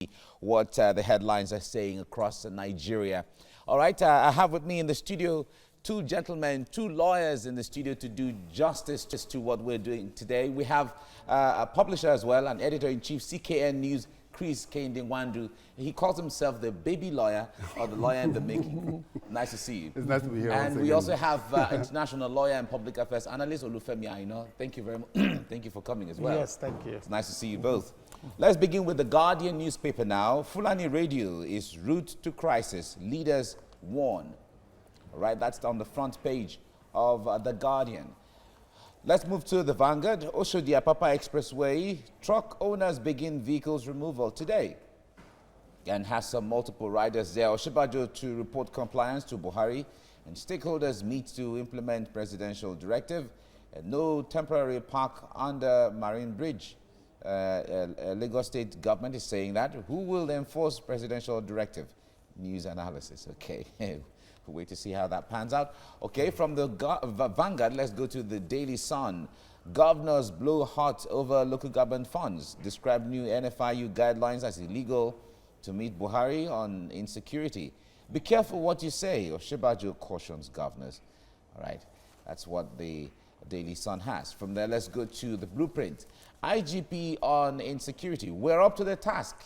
see what the headlines are saying across Nigeria. All right, I have with me in the studio two gentlemen, two lawyers in the studio to do justice to what we're doing today. We have a publisher as well, an editor-in-chief, CKN News, Chris Kehinde-Nwandu. He calls himself the baby lawyer or the lawyer in the making. Nice to see you. It's nice to be here. And we also have international lawyer and public affairs analyst Olufemi Aina. Thank you very much. Thank you for coming as well. Yes, thank you. It's nice to see you both. Let's begin with the Guardian newspaper now. Fulani radio is route to crisis. Leaders warn. All right, that's on the front page of the Guardian. Let's move to the Vanguard. Oshodi Apapa Expressway, truck owners begin vehicles removal today. And has some multiple riders there. Oshibajo to report compliance to Buhari. And stakeholders meet to implement presidential directive. And no temporary park under Marine Bridge. Lagos State government is saying that. Who will enforce presidential directive? News analysis. Okay. We'll wait to see how that pans out. Okay, from the Vanguard, let's go to the Daily Sun. Governors blow hot over local government funds. Describe new NFIU guidelines as illegal to meet Buhari on insecurity. Be careful what you say, Oshibajo cautions governors. All right, that's what the Daily Sun has. From there, let's go to the Blueprint. IGP on insecurity. We're up to the task.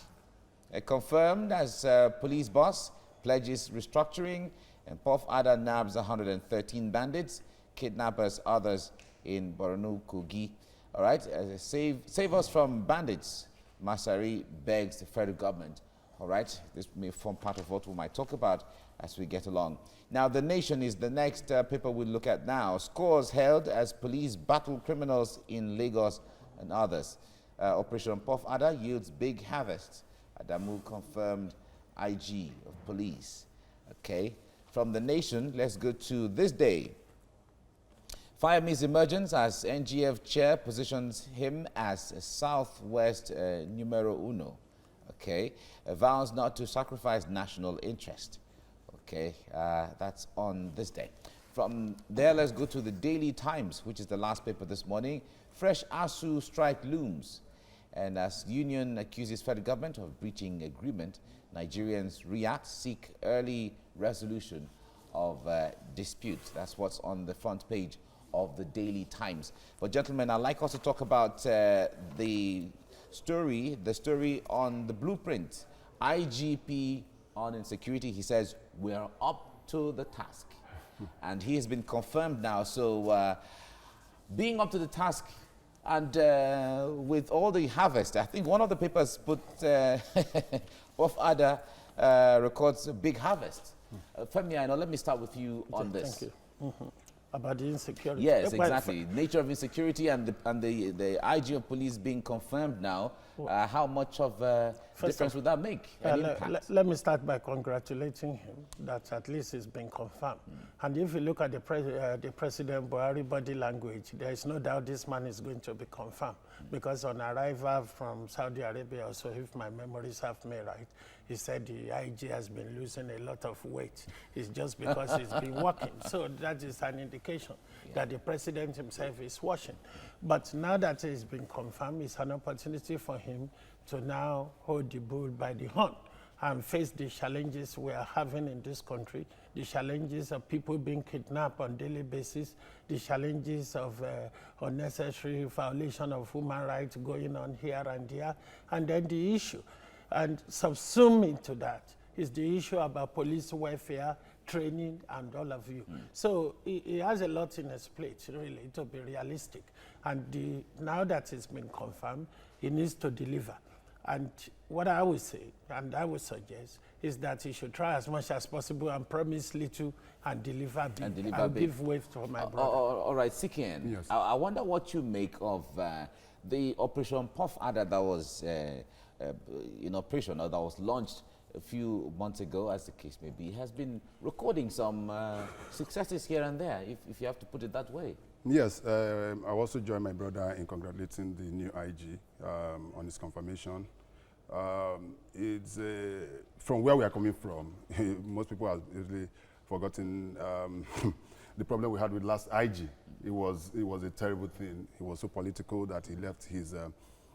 Confirmed as police boss, pledges restructuring, and Puff Ada nabs 113 bandits, kidnappers, others in Borno, Kogi. All right, save us from bandits, Masari begs the federal government. All right, this may form part of what we might talk about as we get along. Now, The Nation is the next paper we'll look at now. Scores held as police battle criminals in Lagos and others. Operation Puff Ada yields big harvest. Adamu confirmed IG of police. Okay. From The Nation, let's go to this day. Fire meets emergence as NGF chair positions him as Southwest numero uno. Okay. Vows not to sacrifice national interest. Okay. That's on this day. From there, let's go to the Daily Times, which is the last paper this morning. Fresh ASU strike looms. And as union accuses federal government of breaching agreement, Nigerians react, seek early resolution of dispute. That's what's on the front page of the Daily Times. But gentlemen, I'd like us to talk about the story on the Blueprint. IGP on insecurity, he says, we're up to the task. And he has been confirmed now. So being up to the task and with all the harvest, I think one of the papers put Puff Ada records a big harvest. Femi, I know, let me start with you on this. Thank you. About the insecurity. Yes, exactly. Nature of insecurity and the IG of police being confirmed now. How much of a difference would that make? Let me start by congratulating him that at least it's been confirmed. And if you look at the President Buhari body language, there is no doubt this man is going to be confirmed. Because on arrival from Saudi Arabia, also if my memories have me right, he said the IG has been losing a lot of weight. It's just because he's been working. So that is an indication that the president himself is watching. But now that it's been confirmed, it's an opportunity for him to now hold the bull by the horn and face the challenges we are having in this country, the challenges of people being kidnapped on a daily basis, the challenges of unnecessary violation of human rights going on here and there, and then the issue. And subsumed into that is the issue about police welfare, training, and all of you. So he has a lot in his plate, really, to be realistic. And now that it's been confirmed, he needs to deliver. And what I would say, and I would suggest, is that he should try as much as possible and promise little and deliver big, and give way to my brother. All right, Sikian, yes. I wonder what you make of the Operation Puff Ada that was in operation, or that was launched a few months ago, as the case may be, has been recording some successes here and there, if you have to put it that way. Yes, I also join my brother in congratulating the new IG on his confirmation. It's from where we are coming from. Most people have usually forgotten the problem we had with last IG. It was a terrible thing. He was so political that he left his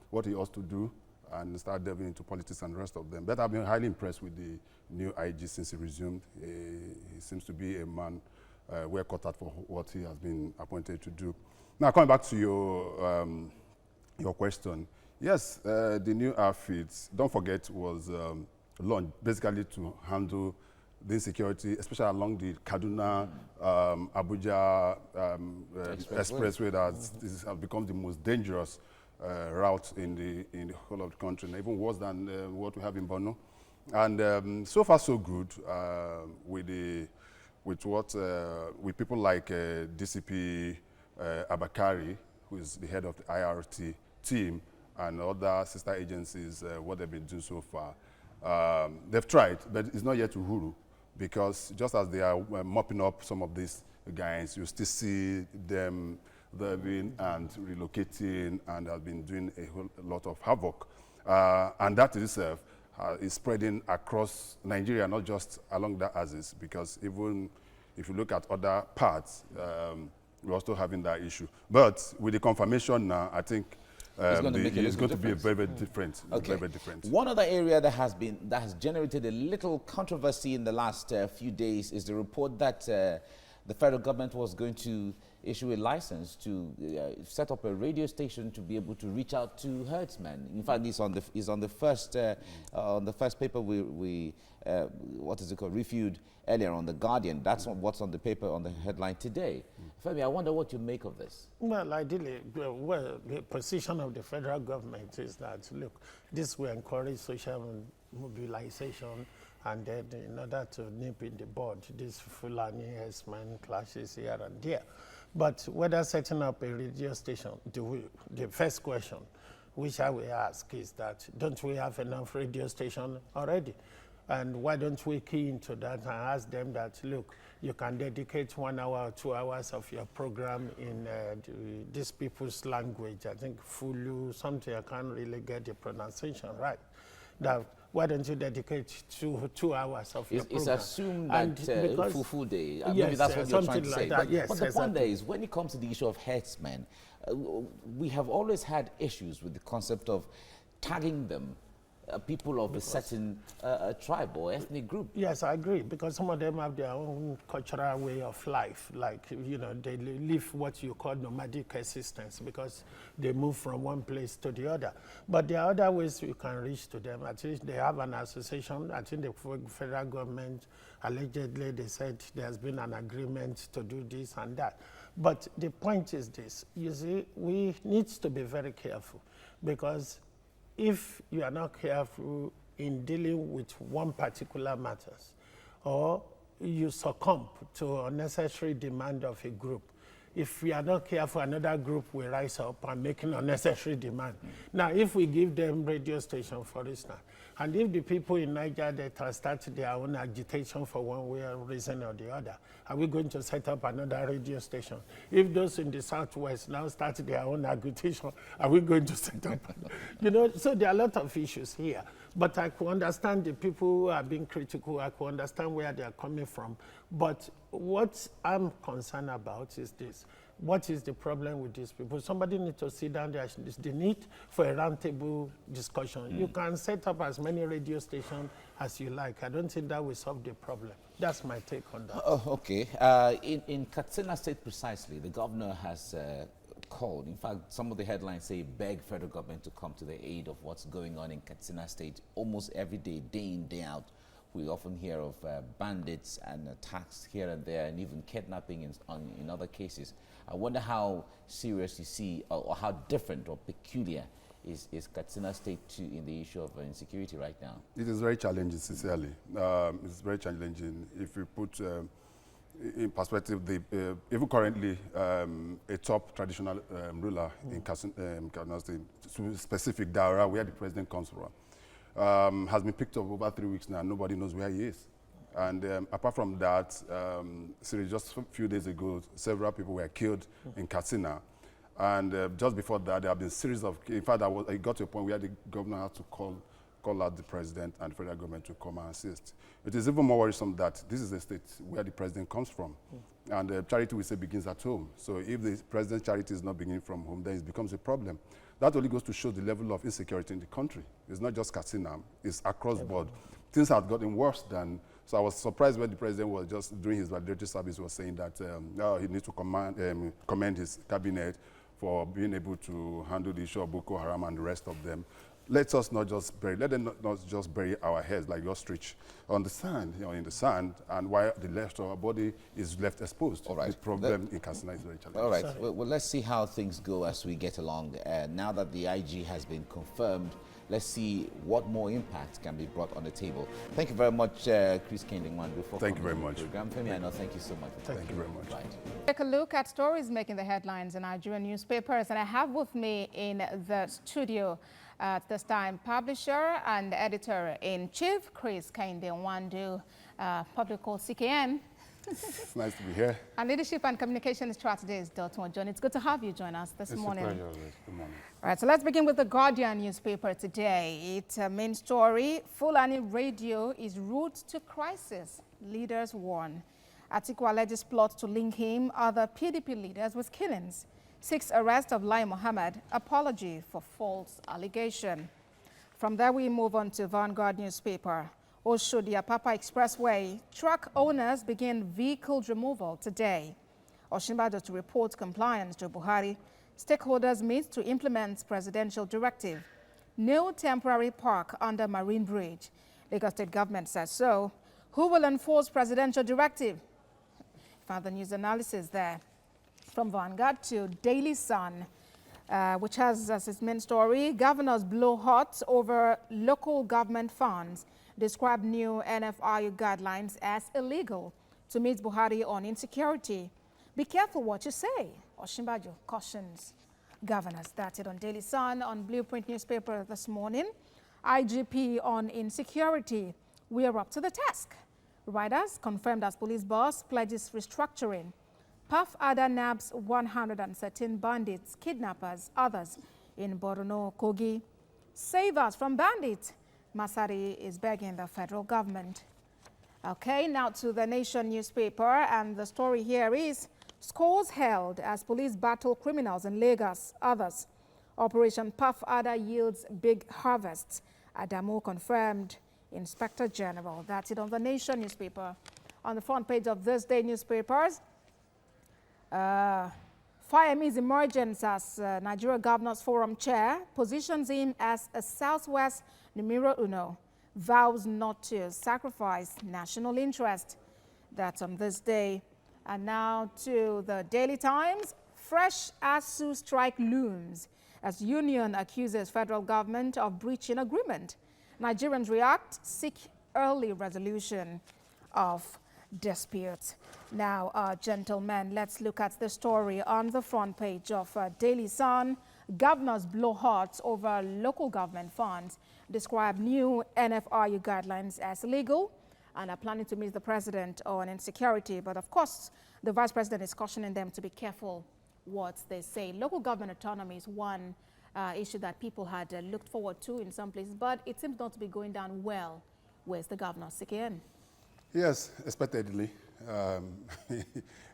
what he ought to do and start delving into politics and the rest of them. But I've been highly impressed with the new IG since he resumed. He seems to be a man well cut out for what he has been appointed to do. Now, coming back to your question, yes, the new outfits, don't forget, was launched basically to handle the insecurity, especially along the Kaduna, Abuja expressway that has become the most dangerous route in the whole of the country, and even worse than what we have in Borno. And so far, so good with people like DCP Abakari, who is the head of the IRT team, and other sister agencies. What they've been doing so far, they've tried, but it's not yet Uhuru, because just as they are mopping up some of these guys, you still see them living and relocating, and have been doing a whole lot of havoc. And that itself is spreading across Nigeria, not just along that axis, because even if you look at other parts, we're also having that issue. But with the confirmation now, I think it's going to be a very, very different. Okay. Very, very different. One other area that has generated a little controversy in the last few days is the report that the federal government was going to issue a license to set up a radio station to be able to reach out to herdsmen. In fact, it's on the first paper we what is it called, reviewed earlier on The Guardian. That's what's on the paper on the headline today. Femi, I wonder what you make of this. Well, ideally, the position of the federal government is that, look, this will encourage social mobilization, and then in order to nip in the bud, these Fulani herdsmen clashes here and there. But whether setting up a radio station, the first question which I will ask is that, don't we have enough radio stations already? And why don't we key into that and ask them that, look, you can dedicate 1 hour or 2 hours of your program in these people's language. I think Fulu, something, I can't really get the pronunciation right. That, why don't you dedicate two hours of your program? It's assumed that full day. Yes, maybe that's what you're trying to like say. That, yes, but the point there is, when it comes to the issue of herdsmen, we have always had issues with the concept of tagging them people of a certain tribe or ethnic group. Yes, I agree, because some of them have their own cultural way of life. Like, you know, they live what you call nomadic existence, because they move from one place to the other. But there are other ways you can reach to them. At least they have an association. I think the federal government, allegedly, they said there's been an agreement to do this and that. But the point is this, you see, we need to be very careful, because if you are not careful in dealing with one particular matters, or you succumb to unnecessary demand of a group, if we are not careful, another group will rise up and make an unnecessary demand. Now, if we give them radio station, for instance, and if the people in Niger that start their own agitation for one way or reason or the other, are we going to set up another radio station? If those in the Southwest now start their own agitation, are we going to set up? You know, so there are a lot of issues here. But I could understand the people who are being critical. I could understand where they are coming from. But what I'm concerned about is this. What is the problem with these people? Somebody needs to sit down. There's the need for a roundtable discussion. You can set up as many radio stations as you like. I don't think that will solve the problem. That's my take on that. Oh, okay. In Katsina State precisely, the governor has called. In fact, some of the headlines say beg federal government to come to the aid of what's going on in Katsina State almost every day, day in, day out. We often hear of bandits and attacks here and there, and even kidnapping in other cases. I wonder how serious you see, or how different or peculiar is Katsina State in the issue of insecurity right now? It is very challenging, sincerely. It's very challenging. If you put in perspective, even currently, a top traditional ruler in Katsina State, specific Daura, where the president comes from, has been picked up over 3 weeks now. Nobody knows where he is. And apart from that, just a few days ago, several people were killed in Katsina. And just before that, there have been series of, in fact, it got to a point where the governor had to call out the president and the federal government to come and assist. It is even more worrisome that this is a state where the president comes from. And charity, we say, begins at home. So if the president's charity is not beginning from home, then it becomes a problem. That only goes to show the level of insecurity in the country. It's not just Katsina, it's across the board. Things have gotten worse than, so I was surprised when the president was just doing his validatory service, was saying that he needs to commend his cabinet for being able to handle the issue of Boko Haram and the rest of them. Let them not just bury our heads like the ostrich on the sand, in the sand, and while the rest of our body is left exposed. All right. The problem in Katsina is very challenging. All right. Well, let's see how things go as we get along. Now that the IG has been confirmed, let's see what more impact can be brought on the table. Thank you very much, Chris Kendingwandu, for Thank you very much. Program. Femi, I know, thank you so much. Thank you very much. Right. Take a look at stories making the headlines in Nigerian newspapers, and I have with me in the studio at this time publisher and editor-in-chief Chris Kendingwandu, public called CKN. It's nice to be here. And leadership and communication strategist Dr. John. It's good to have you join us this morning. It's a pleasure. Good morning. All right, so let's begin with the Guardian newspaper today. Its main story: Fulani radio is route to crisis. Leaders warn. Atiku alleges plot to link him other PDP leaders with killings. 6 arrest of Lai Mohammed. Apology for false allegation. From there, we move on to Vanguard newspaper. Oshodi Apapa Expressway. Truck owners begin vehicle removal today. Osinbajo to report compliance to Buhari. Stakeholders meet to implement presidential directive. No temporary park under Marine Bridge. Lagos State government says so. Who will enforce presidential directive? Found the news analysis there. From Vanguard to Daily Sun, which has as its main story, governors blow hot over local government funds. Describe new NFIU guidelines as illegal to meet Buhari on insecurity. Be careful what you say. Osinbajo cautions governors. That's it on Daily Sun. On Blueprint newspaper this morning, IGP on insecurity. We are up to the task. Riders confirmed as police boss pledges restructuring. Puff Ada nabs 113 bandits, kidnappers, others in Borno, Kogi. Save us from bandits. Masari is begging the federal government. Okay, now to the Nation newspaper, and the story here is scores held as police battle criminals in Lagos, others. Operation Puff Ada yields big harvests. Adamu confirmed. Inspector General. That's it on the Nation newspaper. On the front page of this day newspapers, Fayemi's emergence as Nigeria Governors Forum chair positions him as a Southwest numero uno, vows not to sacrifice national interest. That's on this day. And now to the Daily Times. Fresh ASU strike looms as union accuses federal government of breaching agreement. Nigerians react, seek early resolution of disputes. Now, gentlemen, let's look at the story on the front page of Daily Sun. Governors blow hot over local government funds, describe new NFIU guidelines as illegal, and are planning to meet the president on insecurity. But of course, the vice president is cautioning them to be careful what they say. Local government autonomy is one issue that people had looked forward to in some places, but it seems not to be going down well with the governor. CKN. Yes, expectedly.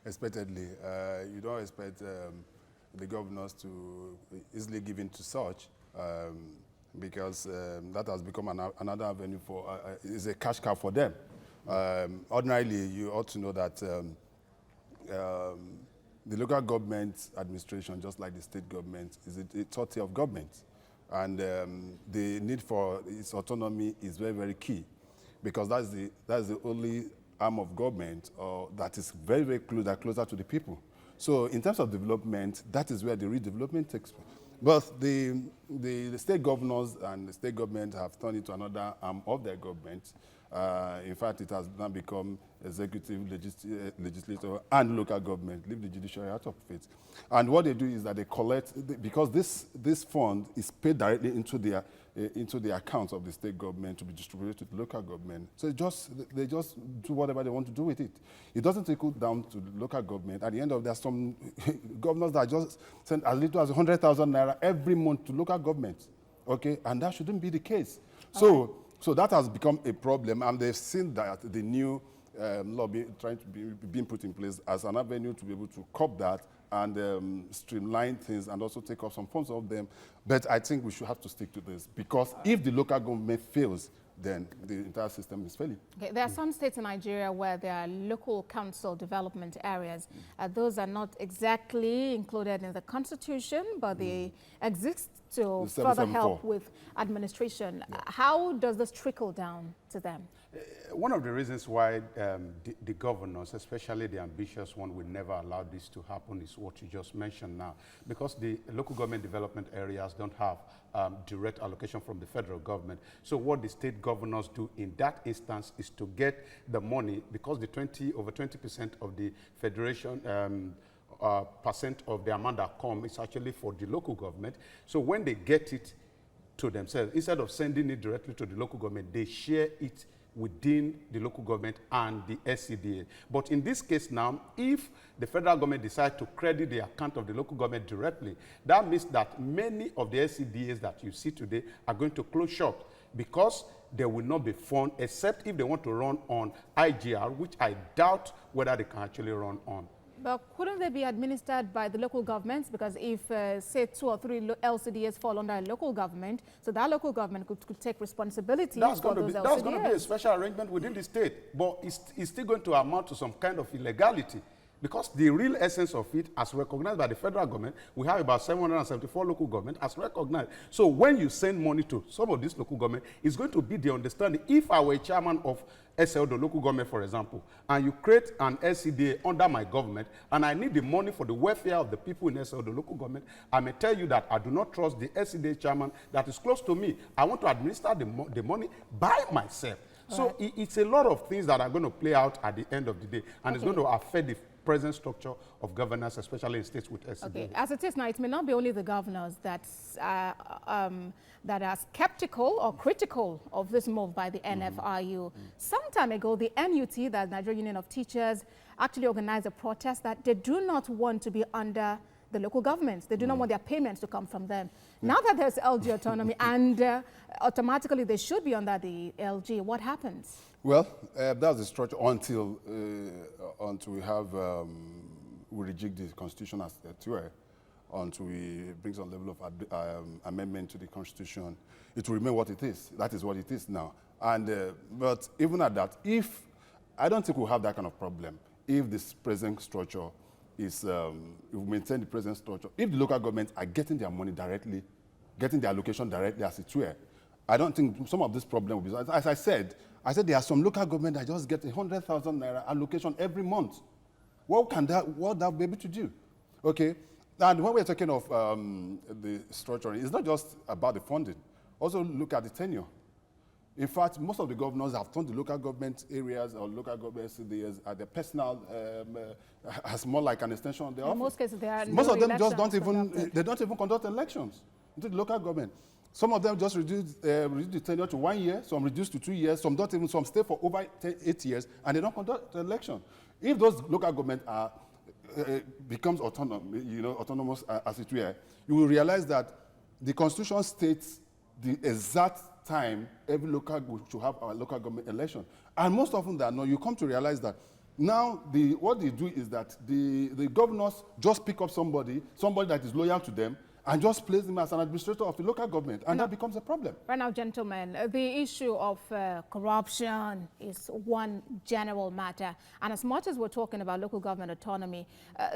Expectedly. You don't expect the governors to easily give in to such because that has become another avenue for, is a cash cow for them. Ordinarily, you ought to know that the local government administration, just like the state government, is a third tier of government. And the need for its autonomy is very, very key, because that's the only arm of government that is very, very closer to the people. So in terms of development, that is where the redevelopment takes place. But the state governors and the state government have turned into another arm of their government. In fact, it has now become executive, legislature, and local government. Leave the judiciary out of it. And what they do is that they collect, because this fund is paid directly into the accounts of the state government to be distributed to the local government. So they just do whatever they want to do with it. It doesn't trickle down to the local government. At the end of, there's some governors that just send as little as 100,000 naira every month to local government. Okay, and that shouldn't be the case. So that has become a problem, and they've seen that the new law being put in place as an avenue to be able to curb that and streamline things and also take off some funds of them. But I think we should have to stick to this, because if the local government fails, then the entire system is failing. Okay, there are some states in Nigeria where there are local council development areas. Those are not exactly included in the constitution, but they exist to further help with administration. Yeah. How does this trickle down to them? One of the reasons why the governors, especially the ambitious one, will never allow this to happen is what you just mentioned now. Because the local government development areas don't have direct allocation from the federal government. So what the state governors do in that instance is to get the money, because the over 20% of the federation percent of the amount that come is actually for the local government. So when they get it to themselves, instead of sending it directly to the local government, they share it within the local government and the SCDA. But in this case now, if the federal government decides to credit the account of the local government directly, that means that many of the SCDAs that you see today are going to close shop, because there will not be fund, except if they want to run on IGR, which I doubt whether they can actually run on. But couldn't they be administered by the local governments? Because if, say, 2 or 3 LCDs fall under a local government, so that local government could take responsibility for those LCDs. That's going to be a special arrangement within the state, but it's still going to amount to some kind of illegality. Because the real essence of it, as recognized by the federal government, we have about 774 local governments as recognized. So when you send money to some of these local government, it's going to be the understanding. If I were a chairman of SL, the local government, for example, and you create an SCDA under my government, and I need the money for the welfare of the people in SL, the local government, I may tell you that I do not trust the SCDA chairman that is close to me. I want to administer the money by myself. So it's a lot of things that are going to play out at the end of the day, and it's going to affect the present structure of governance, especially in states with SCDA. Okay, as it is now, it may not be only the governors that are skeptical or critical of this move by the NFIU. Some time ago, the NUT, the Nigerian Union of Teachers, actually organized a protest that they do not want to be under the local governments. They do not want their payments to come from them. Now that there's LG autonomy and automatically they should be under the LG, what happens? Well, that's the structure until we have, we reject the constitution as it were, until we bring some level of amendment to the constitution. It will remain what it is. That is what it is now. And, but even at that, I don't think we'll have that kind of problem if this present structure is, if we maintain the present structure, if the local governments are getting their money directly, getting their allocation directly as it were, I don't think some of this problem will be, as I said there are some local government that just get 100,000 naira allocation every month. What that be able to do? Okay, and when we're talking of the structuring, it's not just about the funding. Also look at the tenure. In fact, most of the governors have turned the local government areas or local government CDs at their personal, as more like an extension of their office. In most cases, there are most of them just don't even conduct elections into the local government. Some of them just reduce the tenure to 1 year, some reduce to 2 years, some don't even, some stay for over 8 years, and they don't conduct the election. If those local governments are becomes autonomous as it were, you will realize that the constitution states the exact time every local should have a local government election. And most often than not, you come to realize that now what they do is that the governors just pick up somebody that is loyal to them, and just place him as an administrator of the local government, and that becomes a problem. Right now, gentlemen, the issue of corruption is one general matter. And as much as we're talking about local government autonomy,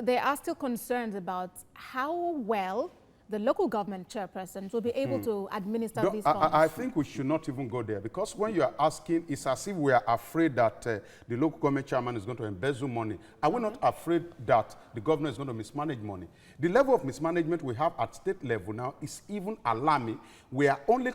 there are still concerns about how well the local government chairpersons will be able to administer these funds. I think we should not even go there, because when you are asking, it's as if we are afraid that the local government chairman is going to embezzle money. Are we not afraid that the governor is going to mismanage money? The level of mismanagement we have at state level now is even alarming. We are only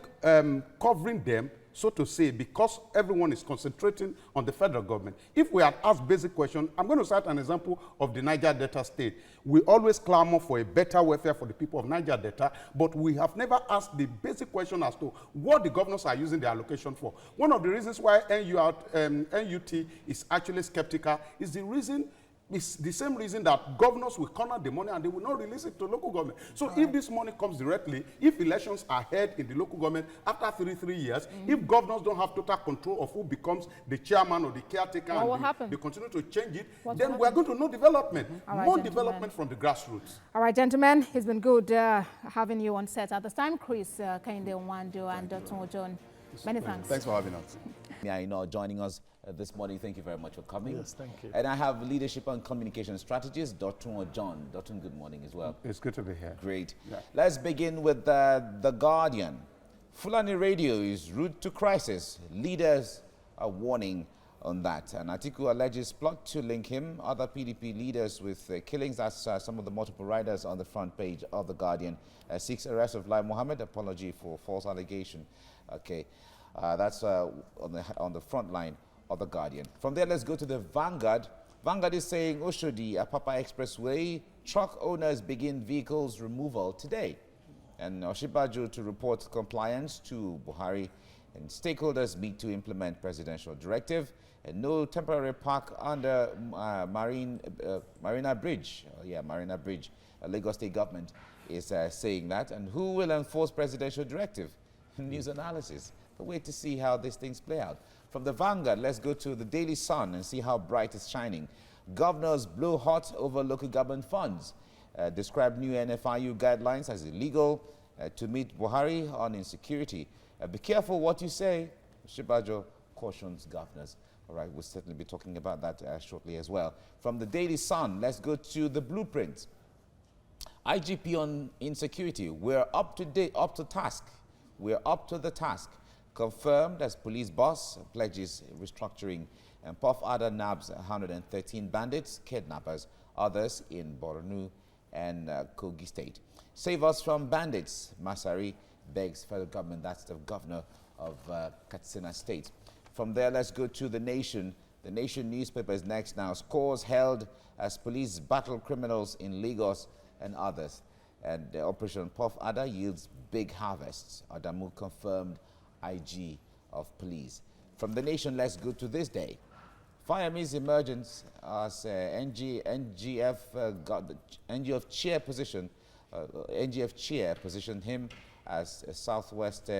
covering them, so to say, because everyone is concentrating on the federal government. If we had asked basic questions, I'm going to cite an example of the Niger Delta state. We always clamor for a better welfare for the people of Niger Delta, but we have never asked the basic question as to what the governors are using their allocation for. One of the reasons why NUT is actually skeptical is the reason It's the same reason that governors will corner the money and they will not release it to local government. So if this money comes directly, if elections are held in the local government after 3 years, if governors don't have total control of who becomes the chairman or the caretaker, and they continue to change it, then we are going to know development, more development from the grassroots. All right, gentlemen, it's been good having you on set at this time. Chris, Kainde Nwando, and Dr. John. Many thanks. Thanks for having us. Yeah, you know, joining us this morning. Thank you very much for coming. Yes, thank you. And I have leadership and communication strategist, Dr. John. Dr. Good morning as well. It's good to be here. Great. Yeah. Let's begin with The Guardian. Fulani Radio is route to crisis. Leaders are warning on that. An article alleges plot to link him, other PDP leaders with killings. That's some of the multiple writers on the front page of The Guardian. Seeks arrest of Lai Mohammed, apology for false allegation. Okay. That's on the front line of The Guardian. From there, let's go to the Vanguard. Vanguard is saying Oshodi, Apapa Expressway, truck owners begin vehicles removal today. And Oshibajo to report compliance to Buhari. And stakeholders meet to implement presidential directive. And no temporary park under Marina Bridge. Marina Bridge. Lagos State government is saying that. And who will enforce presidential directive? News analysis. But wait to see how these things play out. From the Vanguard, let's go to the Daily Sun and see how bright it's shining. Governors blow hot over local government funds. Describe new NFIU guidelines as illegal to meet Buhari on insecurity. Be careful what you say. Shibajo cautions governors. All right, we'll certainly be talking about that shortly as well. From the Daily Sun, let's go to the Blueprint. IGP on insecurity. We're up to date, up to task. We're up to the task. Confirmed as police boss pledges restructuring. And Puff Ada nabs 113 bandits, kidnappers, others in Borno and Kogi State. Save us from bandits, Masari begs federal government. That's the governor of Katsina State. From there, let's go to The Nation. The Nation newspaper is next now. Scores held as police battle criminals in Lagos and others. And the Operation Puff Ada yields big harvests. Adamu confirmed IG of police. From The Nation, let's go to this day. Fireman's emergence as NGF got the NGF chair position. NGF chair positioned him as a Southwest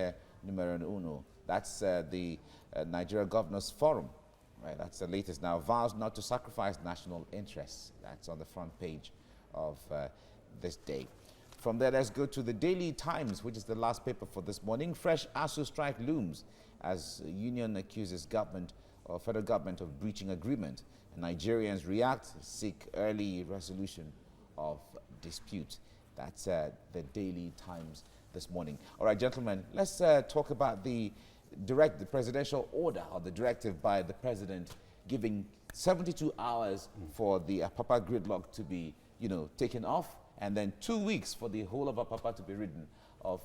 numero uno. That's the Nigeria Governors Forum. Right, that's the latest now. Vows not to sacrifice national interests. That's on the front page of this day. From there, let's go to the Daily Times, which is the last paper for this morning. Fresh ASU strike looms as union accuses government or federal government of breaching agreement. Nigerians react, seek early resolution of dispute. That's the Daily Times this morning. All right, gentlemen, let's talk about the presidential order or the directive by the president giving 72 hours for the Apapa gridlock to be, taken off, and then 2 weeks for the whole of Apapa to be ridden of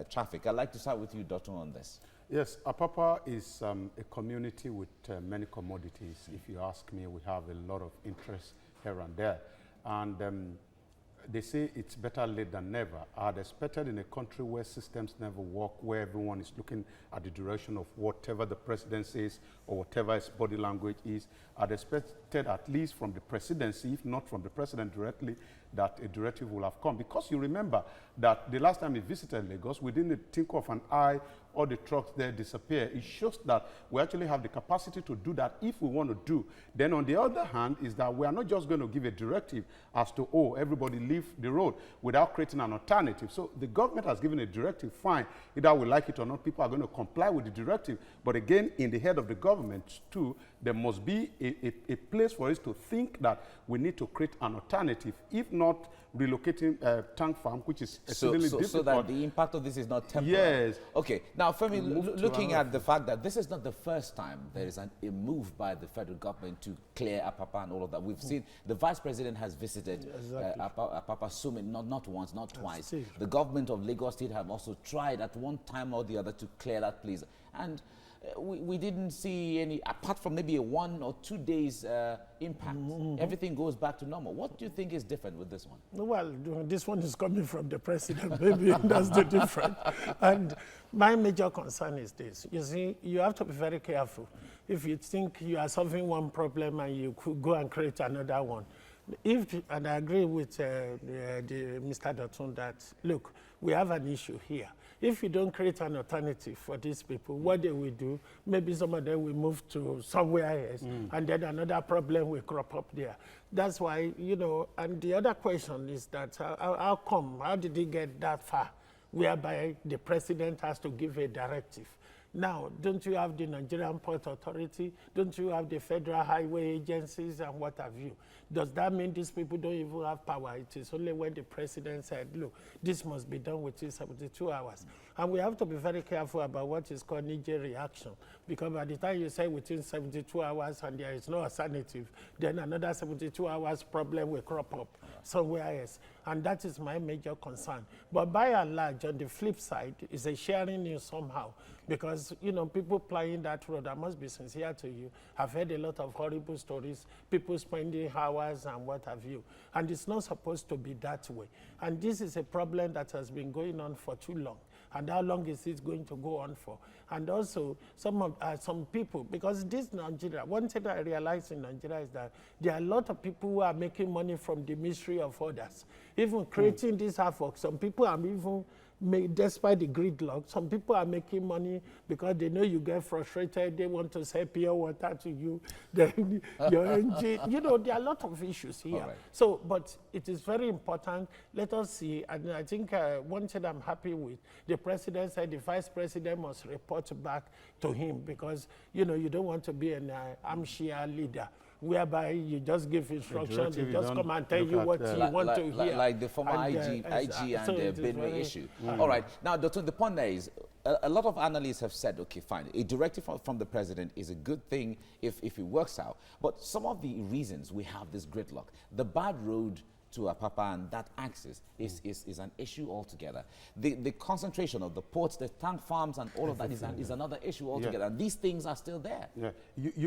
traffic. I'd like to start with you, Doctor, on this. Yes, Apapa is a community with many commodities. If you ask me, we have a lot of interest here and there. And they say it's better late than never. I'd expected in a country where systems never work, where everyone is looking at the direction of whatever the president says or whatever his body language is, I'd expected at least from the presidency, if not from the president directly, that a directive will have come. Because you remember that the last time he visited Lagos, we didn't think of an eye, all the trucks there disappear. It shows that we actually have the capacity to do that if we want to do. Then on the other hand is that we are not just going to give a directive as to, oh, everybody leave the road without creating an alternative. So the government has given a directive, fine. Either we like it or not, people are going to comply with the directive. But again, in the head of the government too, there must be a place for us to think that we need to create an alternative. If not, relocating tank farm, which is extremely difficult. So that the impact of this is not temporary. Yes. Okay. Now, Femi, looking at the fact that this is not the first time there is a move by the federal government to clear Apapa and all of that. We've seen the vice president has visited Apapa Summit not once, not twice. The government of Lagos State have also tried at one time or the other to clear that place. And we didn't see any, apart from maybe a 1 or 2 days impact. Everything goes back to normal. What do you think is different with this one? Well, this one is coming from the president. Maybe that's the difference. And my major concern is this. You see, you have to be very careful. If you think you are solving one problem and you could go and create another one. And I agree with Mr. Dotun that, look, we have an issue here. If you don't create an alternative for these people, what they will do, maybe some of them will move to somewhere else, and then another problem will crop up there. That's why, you know, and the other question is that how did it get that far, whereby the president has to give a directive? Now, don't you have the Nigerian Port Authority? Don't you have the Federal Highway Agencies and what have you? Does that mean these people don't even have power? It is only when the president said, look, this must be done within 72 hours. And we have to be very careful about what is called knee-jerk reaction, because by the time you say within 72 hours and there is no alternative, then another 72 hours problem will crop up somewhere else. And that is my major concern. But by and large, on the flip side, it's a sharing news somehow, because, you know, people plying that road, I must be sincere to you, I've heard a lot of horrible stories, people spending hours and what have you. And it's not supposed to be that way. And this is a problem that has been going on for too long. And how long is it going to go on for? And also, some people, because this Nigeria, one thing I realize in Nigeria is that there are a lot of people who are making money from the misery of others. Even creating this havoc, some people are even, despite the gridlock, some people are making money because they know you get frustrated, they want to sell pure water to you, then your engine, you know, there are a lot of issues here. Right. So, but it is very important. Let us see, and I think one thing I'm happy with, the president said the vice president must report back to him, because, you know, you don't want to be an armchair leader, whereby you just give instructions, they just come and tell you what you want to hear. Like the former IG and the Benue issue. All right. Now, Doctor, the point there is, a lot of analysts have said, okay, fine, a directive from the president is a good thing if it works out. But some of the reasons we have this gridlock, the bad road to Apapa and that axis is an issue altogether. The concentration of the ports, the tank farms and all of that is another issue altogether. Yeah. And these things are still there. Yeah.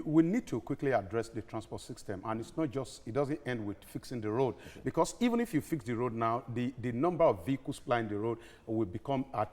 We need to quickly address the transport system. And it's not just, it doesn't end with fixing the road. Because even if you fix the road now, the number of vehicles plying the road will become at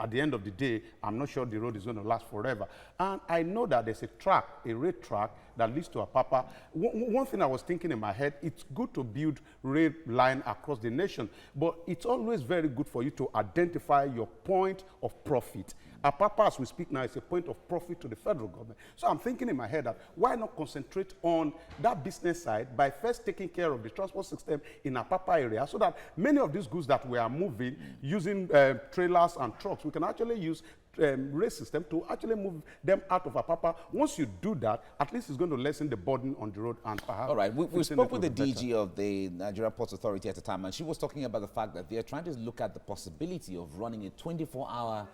the end of the day, I'm not sure the road is going to last forever. And I know that there's a track, a rail track that leads to Apapa. One thing I was thinking in my head, it's good to build rail line across the nation, but it's always very good for you to identify your point of profit. Apapa, as we speak now, is a point of profit to the federal government. So I'm thinking in my head that why not concentrate on that business side by first taking care of the transport system in Apapa area, so that many of these goods that we are moving using trailers and trucks, we can actually use rail system to actually move them out of Apapa. Once you do that, at least it's going to lessen the burden on the road. And perhaps all right, we spoke with the DG of the Nigeria Ports Authority at the time, and she was talking about the fact that they are trying to look at the possibility of running a 24-hour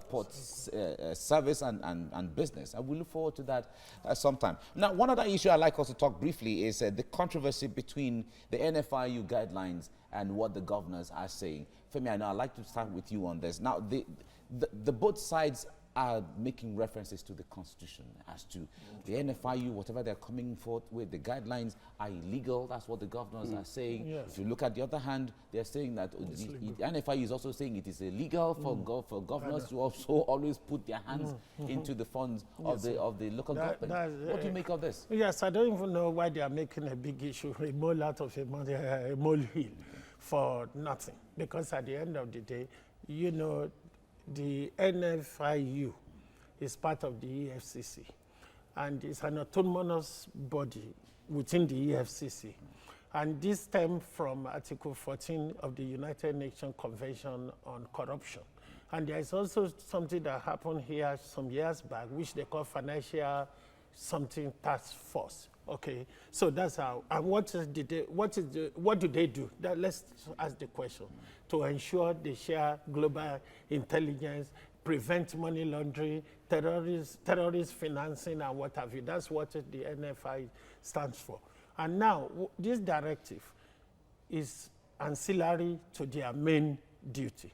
port service and business. And we look forward to that sometime. Now, one other issue I'd like us to talk briefly is the controversy between the NFIU guidelines and what the governors are saying. Femi, I know I'd like to start with you on this. Now, the both sides are making references to the Constitution as to the NFIU, whatever they're coming forth with, the guidelines are illegal. That's what the governors are saying. Yes. If you look at the other hand, they're saying that the NFIU is also saying it is illegal for governors to also always put their hands into the funds of the local government. What do you make of this? Yes, I don't even know why they are making a big issue, a mole out of a molehill for nothing. Because at the end of the day, you know, the NFIU is part of the EFCC, and it's an autonomous body within the EFCC. And this stems from Article 14 of the United Nations Convention on Corruption. And there is also something that happened here some years back, which they call Financial Something Task Force. Okay, so that's how. And what do they do? Let's ask the question. To ensure they share global intelligence, prevent money laundering, terrorist financing, and what have you. That's what the NFI stands for. And now, this directive is ancillary to their main duty.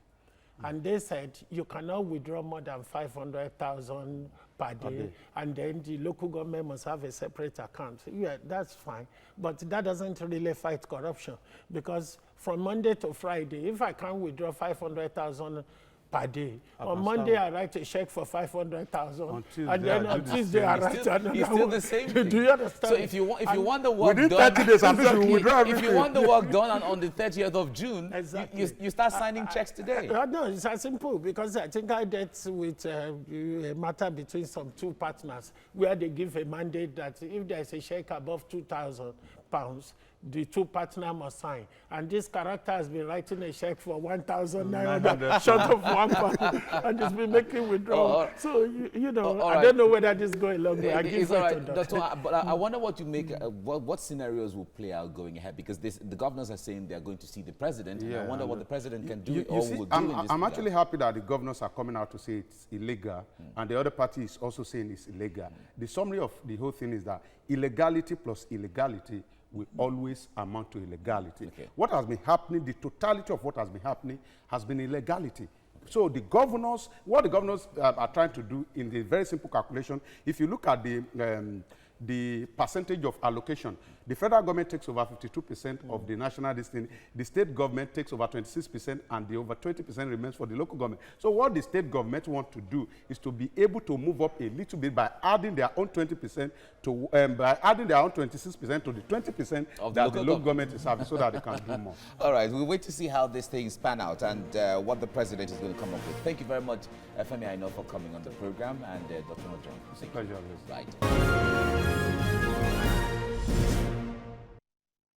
and they said you cannot withdraw more than 500,000 per day, and then the local government must have a separate account. Yeah, that's fine, but that doesn't really fight corruption, because from Monday to Friday, if I can't withdraw 500,000 per day, on Monday I write a check for 500,000, and then on Tuesday I write another one. It's still the same thing. Do you understand? So if you want the work within done, 30 days, I'm sure you withdraw everything. if you want the work done on the 30th of June, Exactly. you start signing checks today. No, it's as simple, because I think I dealt with a matter between some two partners where they give a mandate that if there's a check above £2,000, the two partners must sign. And this character has been writing a check for 1,900 short of £1, and it's been making withdrawal. So, you know, I don't know whether this goes along way. I give It's all right, it Doctor, but I wonder what you make, what scenarios will play out going ahead, because the governors are saying they're going to see the president, and I wonder what the president can do or will do in this I'm regard. actually happy that the governors are coming out to say it's illegal, and the other party is also saying it's illegal. The summary of the whole thing is that illegality plus illegality will always amount to illegality. Okay. What has been happening, the totality of what has been happening has been illegality. So the governors, what the governors are trying to do in the very simple calculation, if you look at the percentage of allocation, the federal government takes over 52% of the national destiny, the state government takes over 26%, and the over 20% remains for the local government. So what the state government want to do is to be able to move up a little bit by adding their own 20% to, by adding their own 26% to the 20% Of that the the local government is having, so that they can do more. All right, we'll wait to see how this thing span out and what the president is going to come up with. Thank you very much, Femi Aino, for coming on the program, and Dr. Mojo. It's a pleasure. Right.